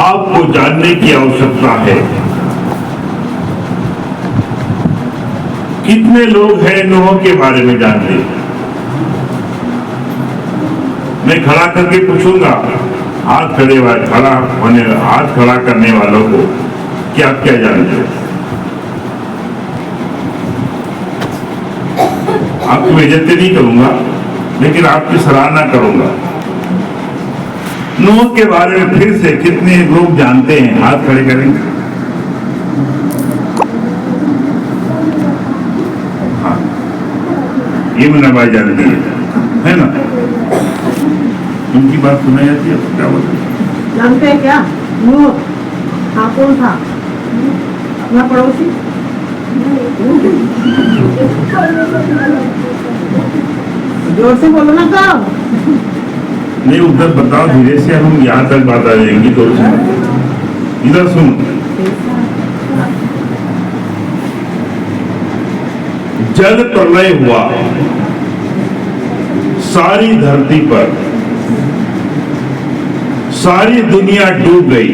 आपको जानने की आवश्यकता है। कितने लोग हैं नूह के बारे में जानते? मैं खड़ा करके पूछूंगा, हाथ खड़ा करने वालों को कि आप क्या जानते हो? आपकी बेइज्जती नहीं करूंगा, लेकिन आपकी सराहना करूंगा। नूह के बारे में फिर से कितने लोग जानते हैं? हाथ खड़े करेंगे। हाँ, ये मुन्ना भाई जानती है ना? उनकी बात सुनाई जाती है तो क्या बोलते हैं? जानते हैं क्या? नूह हाँ कौन था? अपना पड़ोसी। जोर से बोलो ना कब? नहीं, उधर बताओ धीरे से, हम यहाँ तक बात आ जाएंगी। तो इधर सुनो। जल प्रलय हुआ सारी धरती पर, सारी दुनिया डूब गई।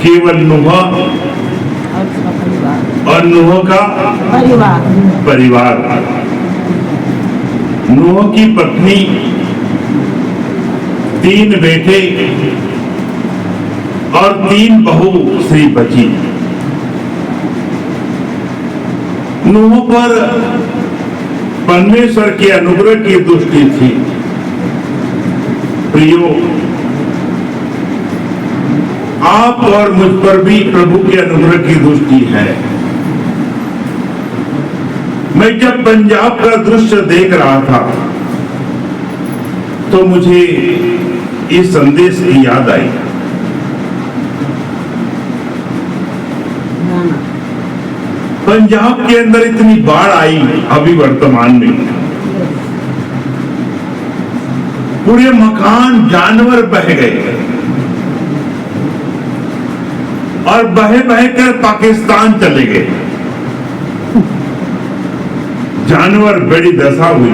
केवल नूह और नूह का परिवार, नूह की पत्नी, 3 बेटे और 3 बहू श्री बची। नूह पर परमेश्वर के अनुग्रह की दृष्टि थी। प्रियो, आप और मुझ पर भी प्रभु के अनुग्रह की दृष्टि है। मैं जब पंजाब का दृश्य देख रहा था तो मुझे इस संदेश की याद आई। पंजाब के अंदर इतनी बाढ़ आई अभी वर्तमान में, पूरे मकान, जानवर बह गए और बहे कर पाकिस्तान चले गए। जानवर बड़ी दशा हुई।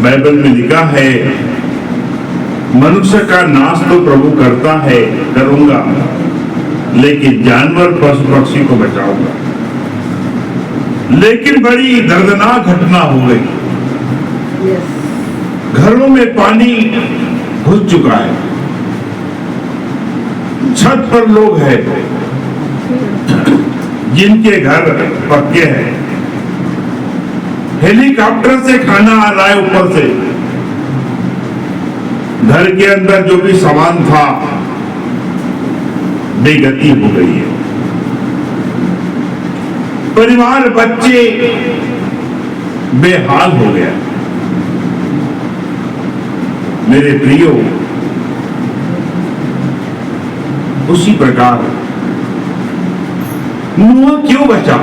बाइबल में लिखा है, मनुष्य का नाश तो प्रभु करता है, करूंगा, लेकिन जानवर पशु पक्षी को बचाऊंगा। लेकिन बड़ी दर्दनाक घटना हो गई। घरों में पानी घुस चुका है। छत पर लोग हैं जिनके घर पक्के हैं। हेलीकॉप्टर से खाना आ रहा है ऊपर से। घर के अंदर जो भी सामान था बेगति हो गई है। परिवार, बच्चे बेहाल हो गया। मेरे प्रियो, उसी प्रकार नूह क्यों बचा?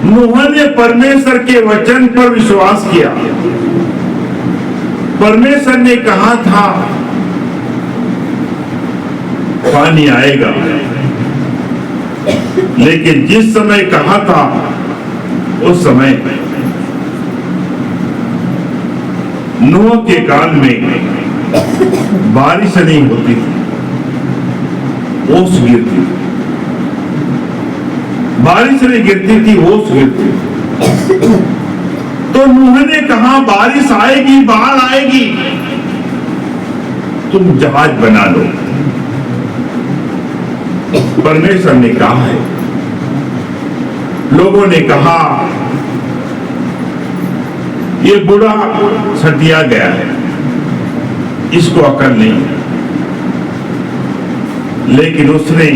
नूह ने परमेश्वर के वचन पर विश्वास किया। परमेश्वर ने कहा था पानी आएगा, लेकिन जिस समय कहा था उस समय नूह के काल में बारिश नहीं होती थी, ओस गिरती थी। बारिश नहीं गिरती थी, ओस गिरती थी। तो नूह ने कहा बारिश आएगी, बाढ़ आएगी, तुम जहाज बना लो। परमेश्वर ने कहा है। लोगों ने कहा ये बूढ़ा सटिया गया है, इसको अकल नहीं। लेकिन उसने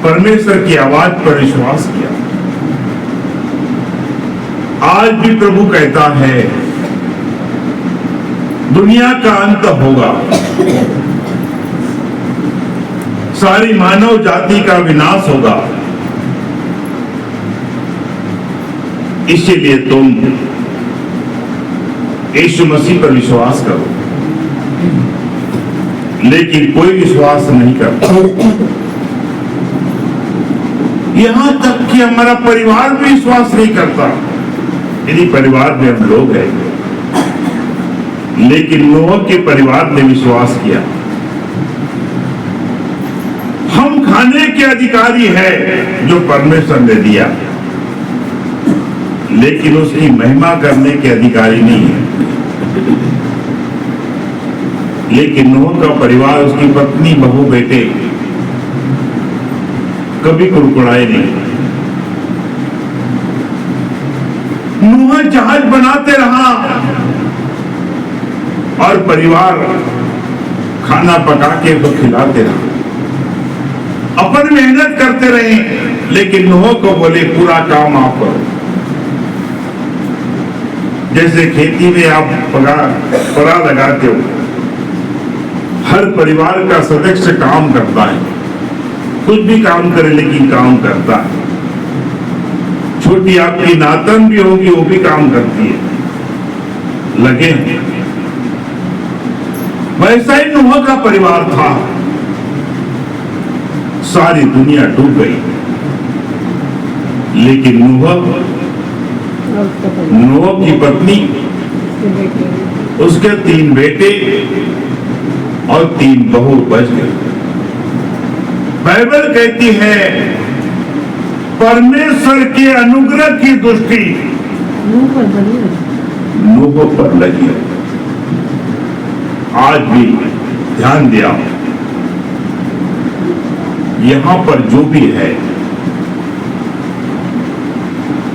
परमेश्वर की आवाज पर विश्वास किया। आज भी प्रभु कहता है दुनिया का अंत होगा, सारी मानव जाति का विनाश होगा। इसीलिए तुम यीशु मसीह पर विश्वास करो। लेकिन कोई विश्वास नहीं करता। यहां तक कि हमारा परिवार भी विश्वास नहीं करता। यदि परिवार में हम लोग हैं, लेकिन नूह के परिवार ने विश्वास किया। हम खाने के अधिकारी हैं जो परमेश्वर ने दिया, लेकिन उसकी महिमा करने के अधिकारी नहीं है। लेकिन नूह का परिवार, उसकी पत्नी, बहू, बेटे कभी कुड़कुड़ाए नहीं। नूह जहाज बनाते रहा और परिवार खाना पका के तो खिलाते रहा, अपन मेहनत करते रहे, लेकिन नूह को बोले पूरा काम आप करो। जैसे खेती में आप परा लगाते हो, हर परिवार का सदस्य काम करता है, कुछ भी काम करे लेकिन काम करता है। छोटी आपकी नातन भी होगी, वो भी काम करती है, लगे हैं। वैसा ही नूह का परिवार था। सारी दुनिया डूब गई, लेकिन नूह की पत्नी, उसके 3 बेटे और 3 बहू बच गए। बाइबल कहती है परमेश्वर के अनुग्रह की दृष्टि नूह पर लगी। आज भी ध्यान दिया, यहां पर जो भी है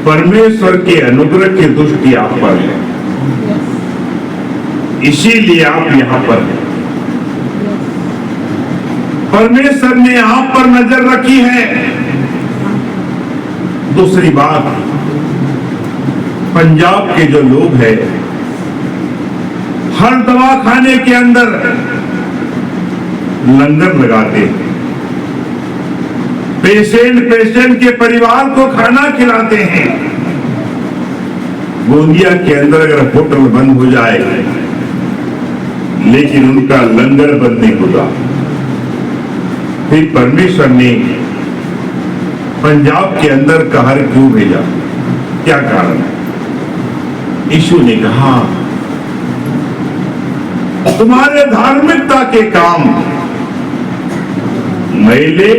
परमेश्वर के अनुग्रह की दृष्टि आप पर है, इसीलिए आप यहां पर हैं। परमेश्वर ने आप पर नजर रखी है। दूसरी बात, पंजाब के जो लोग हैं, हर दवाखाने के अंदर लंगर लगाते हैं, पेशेंट के परिवार को खाना खिलाते हैं। गोंदिया के अंदर अगर होटल बंद हो जाए, लेकिन उनका लंगर बंद नहीं होता। फिर परमेश्वर ने पंजाब के अंदर कहर क्यों भेजा? क्या कारण है? यीशु ने कहा तुम्हारे धार्मिकता के काम मैले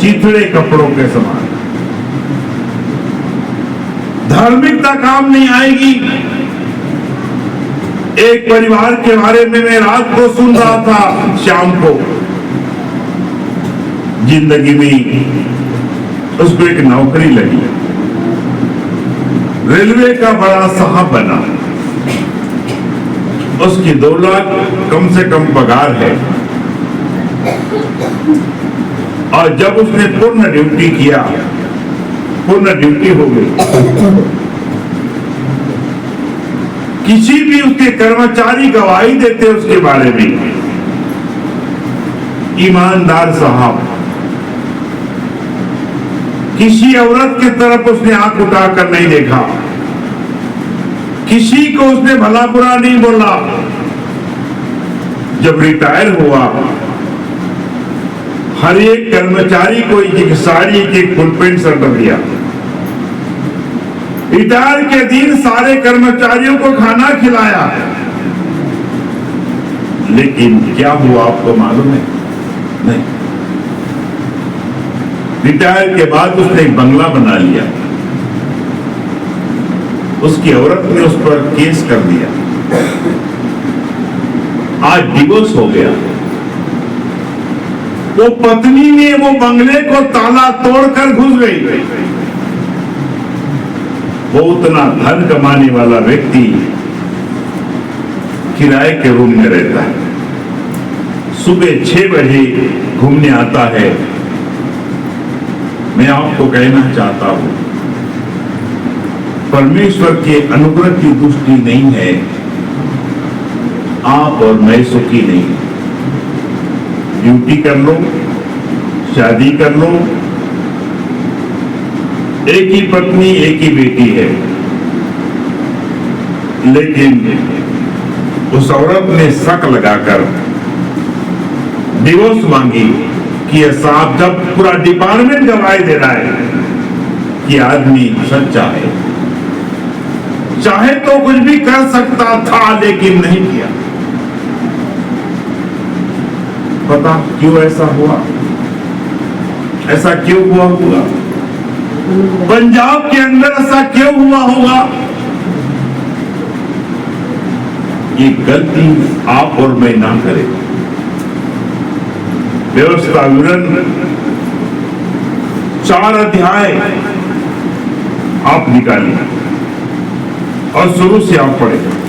चिथड़े कपड़ों के समान। धार्मिकता काम नहीं आएगी। एक परिवार के बारे में मैं रात को सुन रहा था, शाम को जिंदगी में उसको एक नौकरी लगी, रेलवे का बड़ा साहब बना, उसकी 2 लाख कम से कम पगार है। और जब उसने पूर्ण ड्यूटी किया, पूर्ण ड्यूटी हो गई, किसी भी उसके कर्मचारी गवाही देते उसके बारे में, ईमानदार साहब, किसी औरत की तरफ उसने आंख उठाकर नहीं देखा, किसी को उसने भला बुरा नहीं बोला। जब रिटायर हुआ, हर एक कर्मचारी को एक साड़ी एक फुल पेंट शर्ट दिया। रिटायर के दिन सारे कर्मचारियों को खाना खिलाया। लेकिन क्या हुआ आपको मालूम है? नहीं। रिटायर के बाद उसने एक बंगला बना लिया, उसकी औरत ने उस पर केस कर दिया, आज डिवोर्स हो गया। वो पत्नी ने वो बंगले को ताला तोड़कर घुस गई। वो उतना धन कमाने वाला व्यक्ति किराए के रूम में रहता है, सुबह 6 बजे घूमने आता है। मैं आपको कहना चाहता हूं, परमेश्वर के अनुग्रह की दृष्टि नहीं है, आप और मैं सुखी नहीं। ड्यूटी कर लो, शादी कर लो, एक ही पत्नी एक ही बेटी है, लेकिन उस औरत ने शक लगाकर डिवोर्स मांगी कि साहब, जब पूरा डिपार्टमेंट गवाही दे रहा है कि आदमी सच्चा है, चाहे तो कुछ भी कर सकता था लेकिन नहीं किया। पता क्यों ऐसा हुआ? ऐसा क्यों हुआ होगा? पंजाब के अंदर ऐसा क्यों हुआ होगा? ये गलती आप और मैं ना करें। व्यवस्था विवरण 4 अध्याय आप निकालिए और शुरू से आप पढ़ें।